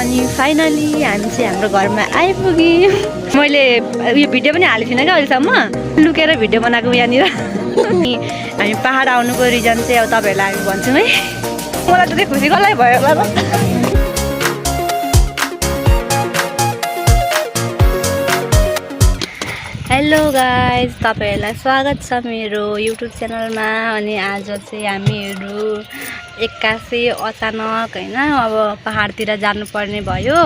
अनि फाइनली हामी चाहिँ हाम्रो घरमा आइपुग्यौँ। मैले यो भिडियो पनि हालेको थिइनँ क्या अहिलेसम्म, लुकेर भिडियो बनाएको यहाँनिर। अनि हामी पहाड आउनुको रिजन चाहिँ अब तपाईँहरूलाई हामी भन्छौँ है। मलाई त खुसी कसलाई भयो होला र। हेलो गाइज, तपाईँहरूलाई स्वागत छ मेरो युट्युब च्यानलमा। अनि आज चाहिँ हामीहरू एक्कासी अचानक होइन अब पहाडतिर जानुपर्ने भयो।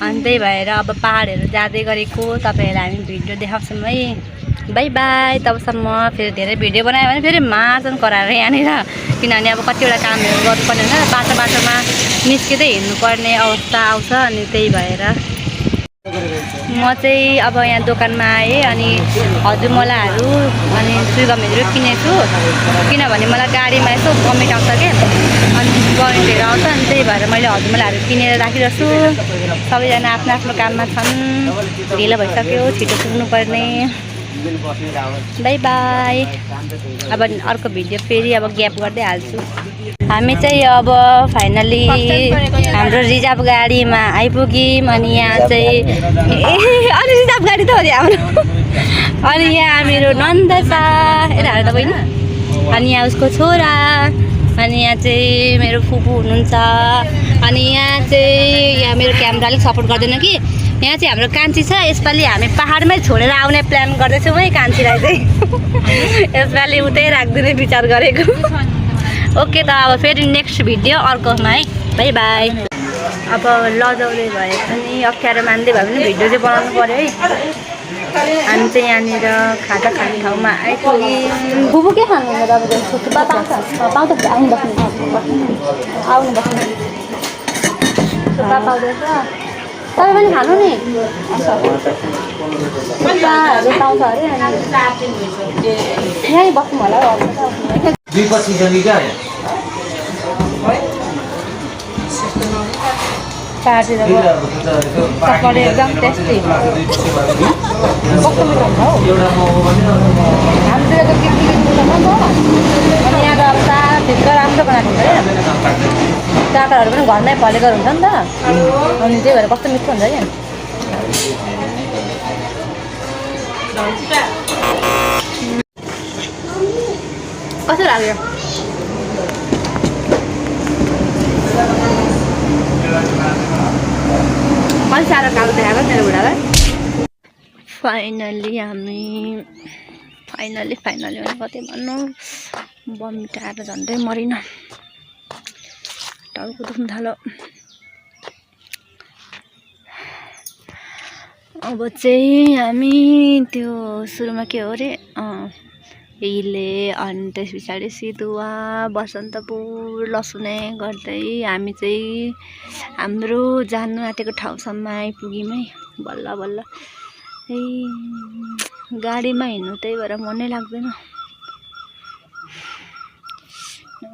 अनि त्यही भएर अब पहाडहरू जाँदै गरेको तपाईँहरूलाई हामी भिडियो देखाउँछौँ है। By by. तबसम्म फेरि धेरै भिडियो बनायो भने फेरि मार्छन् कराएर यहाँनिर, किनभने अब कतिवटा कामहरू गर्नुपर्ने हुन्छ, बाटोमा निस्किँदै हिँड्नुपर्ने अवस्था आउँछ। अनि त्यही भएर म चाहिँ अब यहाँ दोकानमा आएँ अनि हजमोलाहरू अनि सुइगमहरू किनेछु, किनभने मलाई गाडीमा यसो कमेन्ट आउँछ क्या, अनि कमेन्टहरू आउँछ। अनि त्यही भएर मैले हजमोलाहरू किनेर राखिरहेको छु। सबैजना आफ्नो आफ्नो काममा छन्, ढिलो भइसक्यो, छिटो पुग्नुपर्ने। By by. अब अर्को भिडियो फेरि अब ग्याप गर्दै हाल्छु। हामी चाहिँ अब फाइनली हाम्रो रिजर्भ गाडीमा आइपुग्यौँ। अनि यहाँ चाहिँ अनि रिजर्भ गाडी त हो नि हाम्रो। अनि यहाँ मेरो नन्द छ, यता हाल्दा बहिनी। अनि यहाँ उसको छोरा, अनि यहाँ चाहिँ मेरो फुपू हुनुहुन्छ। अनि यहाँ चाहिँ यहाँ मेरो क्यामेरा अलिक सपोर्ट गर्दैन कि, यहाँ चाहिँ हाम्रो कान्छी छ। यसपालि हामी पहाडमै छोडेर आउने प्लान गर्दैछौँ है कान्छीलाई चाहिँ। यसपालि उतै राखिदिने विचार गरेको। ओके त अब फेरि नेक्स्ट भिडियो अर्कोमा है। By by. अब लजाउँदै भए पनि अप्ठ्यारो मान्दै भए पनि भिडियो चाहिँ बनाउनु पऱ्यो है। हामी चाहिँ यहाँनिर खाजा खाने ठाउँमा आइपुग्यौँ। बुबु के खानुहुन्छ तपाईँको? थुक्पा पाउँछ? पाउँछ, आउनु बस्नु बस्नु थुक्पा पाउँदैछ। तपाईँ पनि खानु नि, थुक्पाहरू पाउँछ अरे। यहीँ बस्नु होला हौ। काटेर पकाएर एकदम टेस्टी, कस्तो मिठो हुन्छ हौ। हाम्रोतिर त के हुन्छ नि त। अनि यहाँ त अब साग राम्रो बनाएको हुन्छ क्या, काँक्राहरू पनि घरमै फलेको हुन्छ नि त। अनि त्यही भएर कस्तो मिठो हुन्छ क्या। कस्तो लाग्यो? कति साह्रो कालो देखाएको मेरो बुढालाई। फाइनली भने कति भन्नु, बमिट आएर झन्डै मरिन, टाउको दुख्नु थाल्यो। अब चाहिँ हामी त्यो सुरुमा के हो अरे हिले, अनि त्यस पछाडि सिधुवा, बसन्तपुर, लसुने गर्दै हामी चाहिँ हाम्रो जानु आँटेको ठाउँसम्म आइपुग्यौँ है। बल्ल बल्ल ए गाडीमा हिँड्नु त्यही भएर मनै लाग्दैन।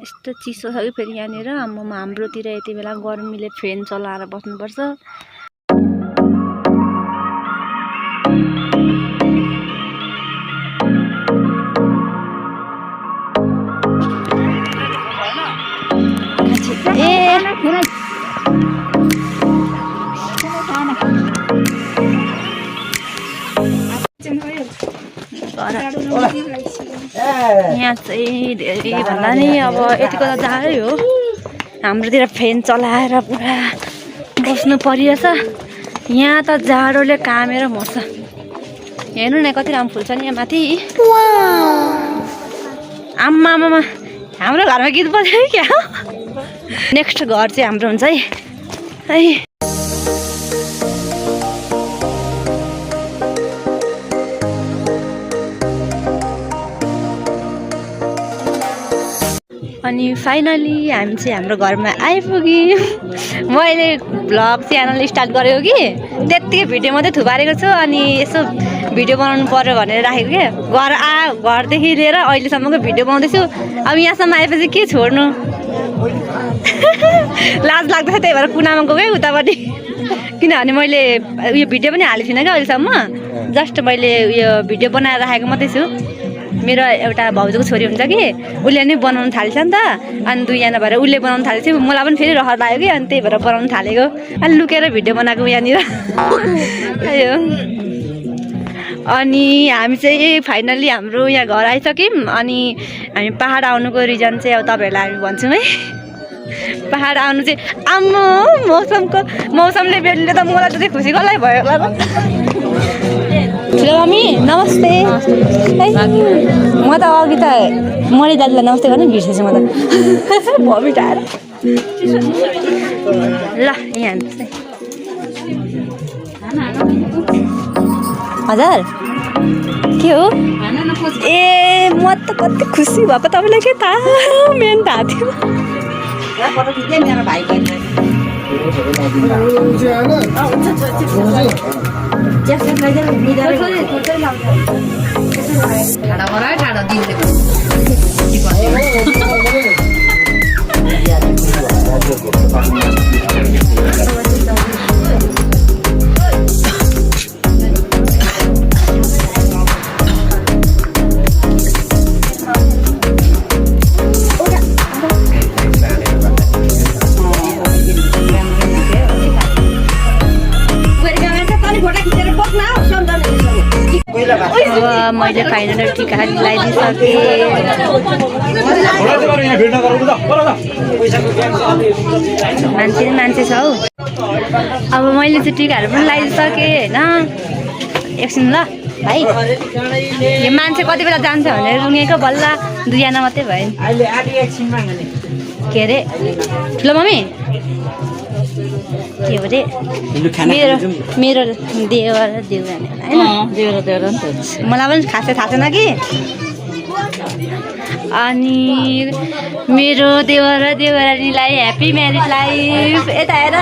यस्तो चिसो छ कि फेरि यहाँनिर। हाम्रोतिर यति बेला गर्मीले फ्यान चलाएर बस्नुपर्छ। यहाँ चाहिँ धेरै भन्दा नि अब यतिको त जाडै हो। हाम्रोतिर फ्यान चलाएर पुरा बस्नु परिरहेछ। यहाँ त जाडोले कामेर मर्छ। हेर्नु न कति राम्रो फुल्छ नि यहाँ माथि। आम्मा हाम्रो घरमा गीत बज्यो क्या। नेक्स्ट घर चाहिँ हाम्रो हुन्छ है। अनि फाइनली हामी चाहिँ हाम्रो घरमा आइपुग्यौँ। मैले भ्लग च्यानल स्टार्ट गरेको कि त्यत्तिकै भिडियो मात्रै थुपारेको छु। अनि यसो भिडियो बनाउनु पर्यो भनेर राखेको क्या। घरदेखि लिएर अहिलेसम्मको भिडियो बनाउँदैछु। अब यहाँसम्म आएपछि के छोड्नु, लाज लाग्दैछ। त्यही भएर कुनामा गएँ उतापट्टि, किनभने मैले यो भिडियो पनि हालेको थिइनँ क्या अहिलेसम्म। जस्ट मैले यो भिडियो बनाएर राखेको मात्रै छु। मेरो एउटा भाउजूको छोरी हुन्छ कि उसले नै बनाउनु थालेछ नि त अनि दुईजना भएर उसले बनाउनु थालेको थियो मलाई पनि फेरि रहर लाग्यो कि अनि त्यही भएर बनाउनु थालेको अनि लुकेर भिडियो बनाएको यहाँनिर अयो अनि हामी चाहिँ फाइनल्ली हाम्रो यहाँ घर आइसक्यौँ अनि हामी पहाड आउनुको रिजन चाहिँ अब तपाईँहरूलाई हामी भन्छौँ है पहाड आउनु चाहिँ आम्मो मौसमले बेलले त मलाई त खुसी कसलाई भयो होला ठुलो मम्मी नमस्ते म त अघि त मरि दाजुलाई नमस्ते गर्नु बिर्सेछु म त भमिट आएर ल यहाँ हजुर के हो ए म त कति खुसी भएको तपाईँलाई के थाहा मेन थाहा थियो अब मैले फाइनल टिका लगाइदिइसकेँ मान्छे छ हौ अब मैले चाहिँ टिकाहरू पनि लगाइदिइसकेँ होइन एकछिन ल भाइ यो मान्छे कति बेला जान्छ भनेर रुँगेको बल्ल दुईजना मात्रै भयो के अरे ठुलो मम्मी के हो अरे मेरो देवर देउरानी होइन मलाई पनि खासै थाहा छैन कि अनि मेरो देवर र देउरानीलाई ह्याप्पी म्यारिड लाइफ यता हेर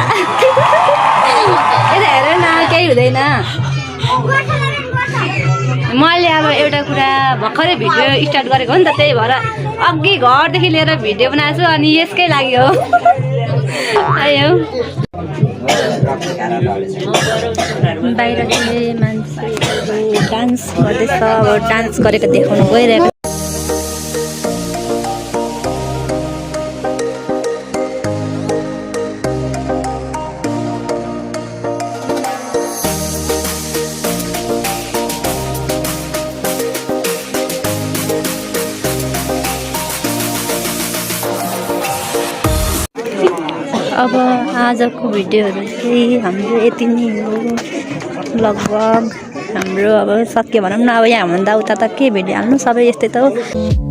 न केही हुँदैन मैले अब एउटा कुरा भर्खरै भिडियो स्टार्ट गरेको हो नि त त्यही भएर अघि घरदेखि लिएर भिडियो बनाएको छु अनि यसकै लागि हो आयो बाहिर चाहिँ मान्छेहरू डान्स गर्दैछ अब डान्स गरेको देखाउनु गइरहेको अब आजको भिडियोहरू चाहिँ हाम्रो यति नै हो लगभग हाम्रो अब सक्यो भनौँ न अब यहाँ भन्दा उता त के भिडियो हाल्नु सबै यस्तै त हो।